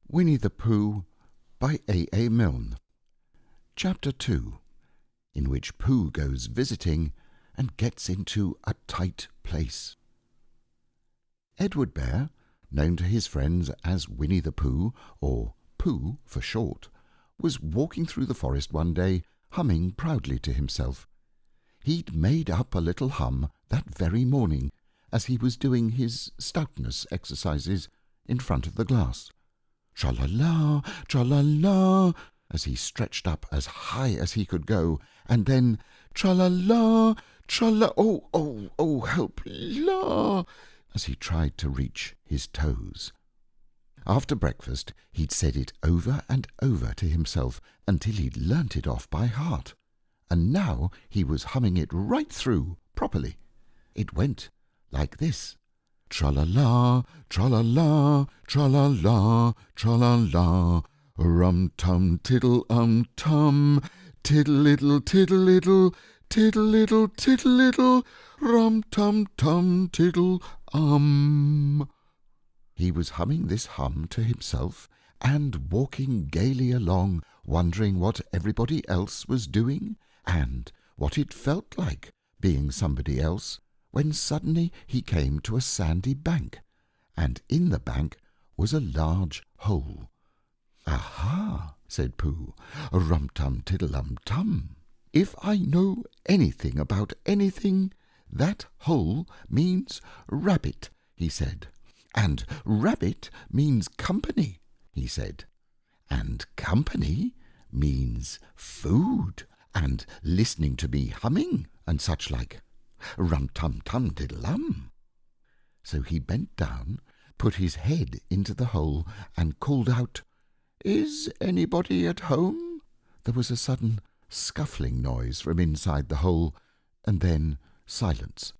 Winnie the Pooh by AA Milne. Chapter 2, in which Pooh goes visiting and gets into a tight place. Edward Bear, known to his friends as Winnie the Pooh, or Pooh for short, was walking through the forest one day, humming proudly to himself. He'd made up a little hum that very morning as he was doing his stoutness exercises in front of the glass. Tra-la-la, tra-la-la, as he stretched up as high as he could go, and then tra-la-la, tra-la, oh, help, la, as he tried to reach his toes. After breakfast, he'd said it over and over to himself until he'd learnt it off by heart, and now he was humming it right through properly. It went like this. Tra-la-la, tra-la-la, tra-la-la, tra-la-la, rum-tum, tiddle-tum, tiddle-iddle, tiddle-iddle, tiddle-iddle, tiddle-iddle, rum-tum-tum, tiddle-um. He was humming this hum to himself and walking gaily along, wondering what everybody else was doing and what it felt like being somebody else, when suddenly he came to a sandy bank, and in the bank was a large hole. "Aha!" said Pooh, "rum-tum-tiddle-um-tum. If I know anything about anything, that hole means rabbit," he said. "And rabbit means company," he said. "And company means food, and listening to me humming, and such like. Rum-tum-tum-diddle-um." So he bent down, put his head into the hole, and called out, "Is anybody at home?" There was a sudden scuffling noise from inside the hole, and then silence.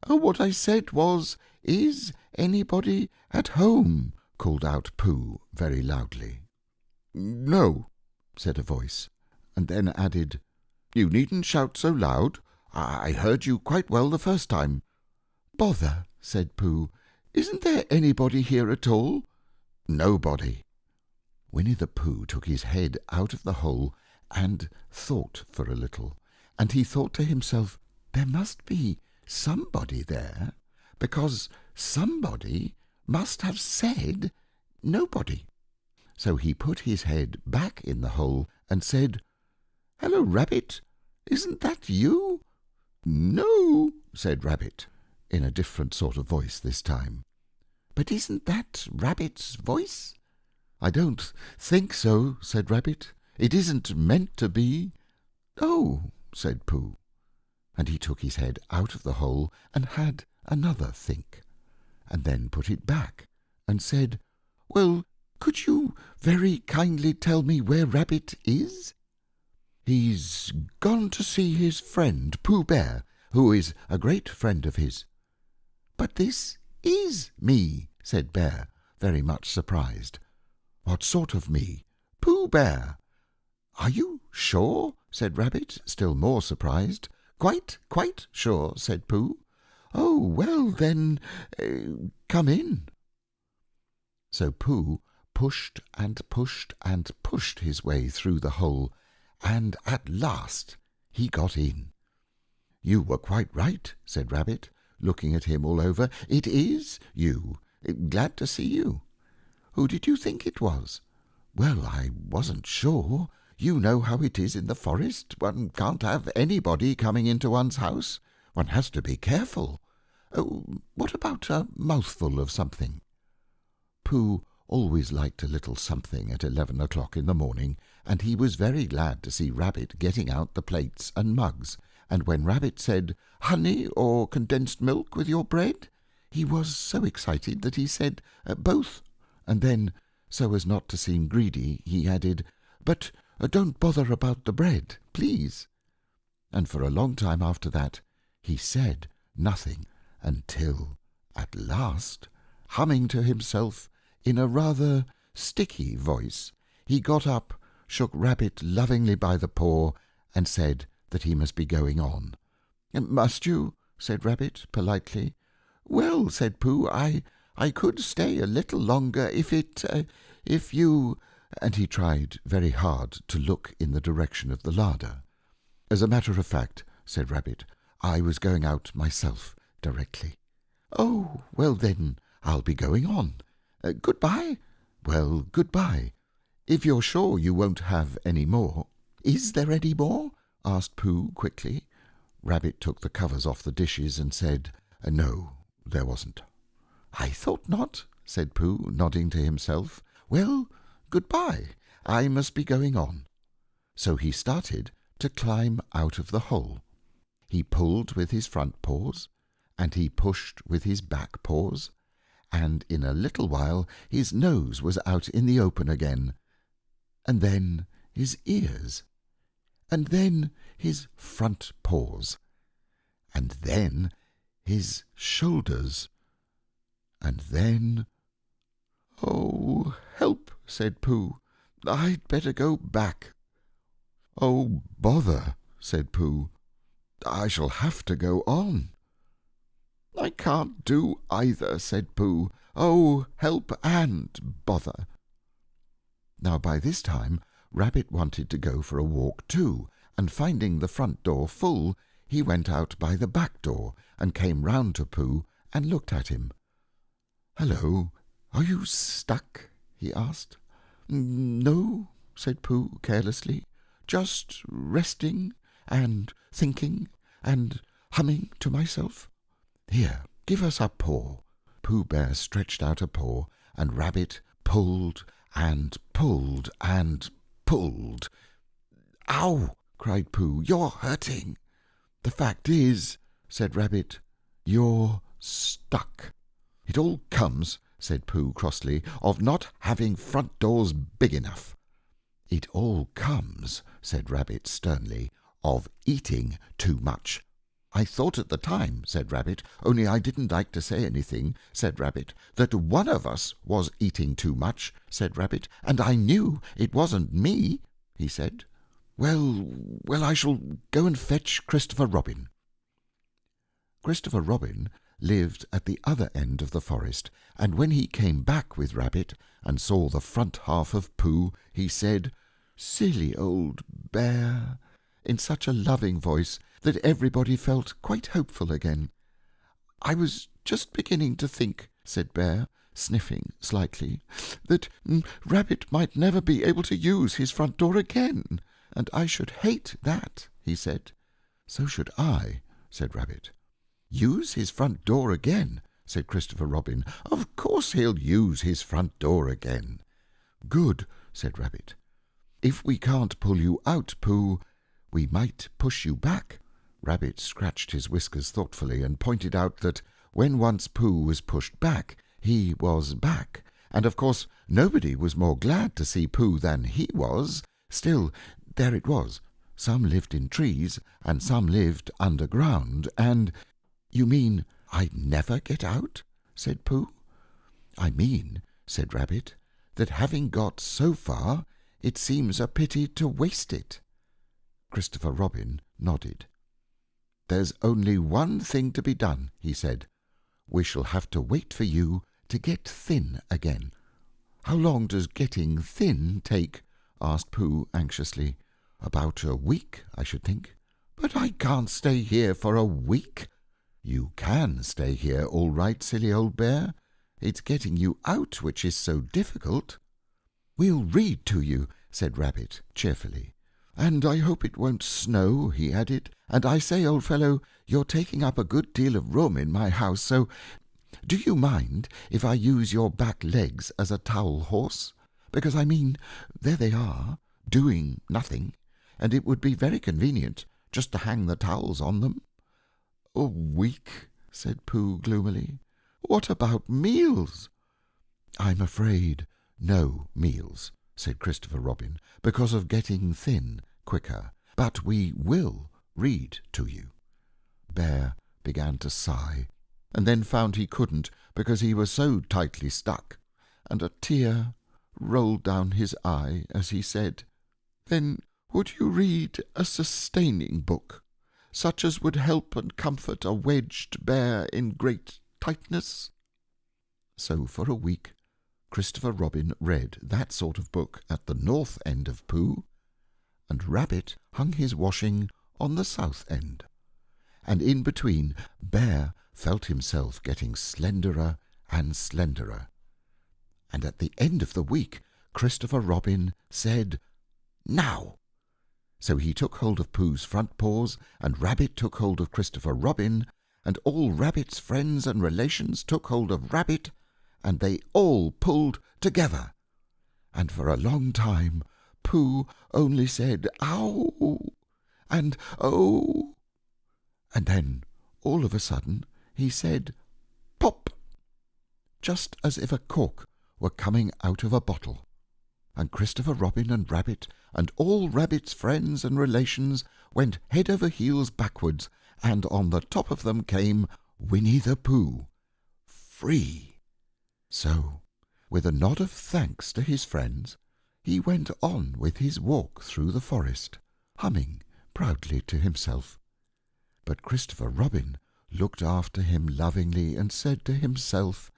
"What I said was, is anybody at home?" called out Pooh very loudly. "No," said a voice, and then added, "You needn't shout so loud. I heard you quite well the first time." "Bother," said Pooh. "Isn't there anybody here at all?" "Nobody." Winnie the Pooh took his head out of the hole and thought for a little, and he thought to himself, there must be somebody there, because somebody must have said nobody. So he put his head back in the hole and said, "Hello, Rabbit, isn't that you?" "No," said Rabbit, in a different sort of voice this time. "But isn't that Rabbit's voice?" "I don't think so," said Rabbit. "It isn't meant to be." "Oh," said Pooh, and he took his head out of the hole and had another think, and then put it back and said, "Well, could you very kindly tell me where Rabbit is?" "He's gone to see his friend Pooh Bear, who is a great friend of his." "But this is me," said Bear, very much surprised. "What sort of me?" "Pooh Bear." "Are you sure?" said Rabbit, still more surprised. Quite sure," said Pooh. "Oh, well, then, come in." So Pooh pushed and pushed and pushed his way through the hole, and at last he got in. "You were quite right," said Rabbit, looking at him all over. "It is you. Glad to see you." "Who did you think it was?" "Well, I wasn't sure. You know how it is in the forest. One can't have anybody coming into one's house. One has to be careful. What about a mouthful of something?" Pooh always liked a little something at 11 o'clock in the morning, and he was very glad to see Rabbit getting out the plates and mugs, and when Rabbit said, "Honey or condensed milk with your bread?" he was so excited that he said, "Both," and then, so as not to seem greedy, he added, "But don't bother about the bread, please." And for a long time after that he said nothing, until, at last, humming to himself in a rather sticky voice, he got up, shook Rabbit lovingly by the paw, and said that he must be going on. "Must you?" said Rabbit politely. "Well," said Pooh, I could stay a little longer if if you—" and he tried very hard to look in the direction of the larder. "As a matter of fact," said Rabbit, "I was going out myself directly." "Oh, well then, I'll be going on. Good-bye." "Well, good-bye. If you're sure you won't have any more—" "Is there any more?" asked Pooh quickly. Rabbit took the covers off the dishes and said, "No, there wasn't." "I thought not," said Pooh, nodding to himself. "Well, good-bye. I must be going on." So he started to climb out of the hole. He pulled with his front paws, and he pushed with his back paws, and in a little while his nose was out in the open again, and then his ears, and then his front paws, and then his shoulders, and then— "Oh, help!" said Pooh. "I'd better go back." "Oh, bother!" said Pooh. "I shall have to go on." "I can't do either," said Pooh. "Oh, help and bother!" Now by this time Rabbit wanted to go for a walk too, and finding the front door full, he went out by the back door and came round to Pooh and looked at him. "Hello, are you stuck?" he asked. "No," said Pooh carelessly, "just resting and thinking and humming to myself. Here, give us a paw." Pooh Bear stretched out a paw, and Rabbit pulled and pulled and pulled. "Ow!" cried Pooh, "you're hurting." "The fact is," said Rabbit, "you're stuck." "It all comes," said Pooh crossly, "of not having front doors big enough." "It all comes," said Rabbit sternly, "of eating too much." "I thought at the time," said Rabbit, "only I didn't like to say anything," said Rabbit, "that one of us was eating too much," said Rabbit, "and I knew it wasn't me," he said. Well, I shall go and fetch Christopher Robin." Christopher Robin lived at the other end of the forest, and when he came back with Rabbit and saw the front half of Pooh, he said, "Silly old bear," in such a loving voice that everybody felt quite hopeful again. "I was just beginning to think," said Bear, sniffing slightly, "that Rabbit might never be able to use his front door again, and I should hate that," he said. "So should I," said Rabbit. "Use his front door again?" said Christopher Robin. "Of course he'll use his front door again." "Good," said Rabbit. "If we can't pull you out, Pooh, we might push you back." Rabbit scratched his whiskers thoughtfully and pointed out that when once Pooh was pushed back, he was back, and of course nobody was more glad to see Pooh than he was. Still, there it was. Some lived in trees, and some lived underground, and— "You mean I'd never get out?" said Pooh. "I mean," said Rabbit, "that having got so far, it seems a pity to waste it." Christopher Robin nodded. "There's only one thing to be done," he said. "We shall have to wait for you to get thin again." "How long does getting thin take?" asked Pooh anxiously. "About a week, I should think." "But I can't stay here for a week." "You can stay here all right, silly old bear. It's getting you out which is so difficult." "We'll read to you," said Rabbit cheerfully. "And I hope it won't snow," he added. "And I say, old fellow, you're taking up a good deal of room in my house, so do you mind if I use your back legs as a towel horse? Because, I mean, there they are, doing nothing, and it would be very convenient just to hang the towels on them." "A week," said Pooh gloomily. "What about meals?" "I'm afraid no meals," said Christopher Robin, "because of getting thin quicker. But we will read to you." Bear began to sigh, and then found he couldn't because he was so tightly stuck, and a tear rolled down his eye as he said, "Then would you read a sustaining book, such as would help and comfort a wedged bear in great tightness?" So for a week Christopher Robin read that sort of book at the north end of Pooh, and Rabbit hung his washing on the south end. And in between, Bear felt himself getting slenderer and slenderer. And at the end of the week, Christopher Robin said, "Now!" So he took hold of Pooh's front paws, and Rabbit took hold of Christopher Robin, and all Rabbit's friends and relations took hold of Rabbit, and they all pulled together. And for a long time, Pooh only said, "Ow!" and "Oh!" And then, all of a sudden, he said, "Pop!" just as if a cork were coming out of a bottle. And Christopher Robin and Rabbit and all Rabbit's friends and relations went head over heels backwards, and on the top of them came Winnie the Pooh, free. So, with a nod of thanks to his friends, he went on with his walk through the forest, humming proudly to himself. But Christopher Robin looked after him lovingly and said to himself,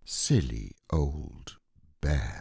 "Silly old bear."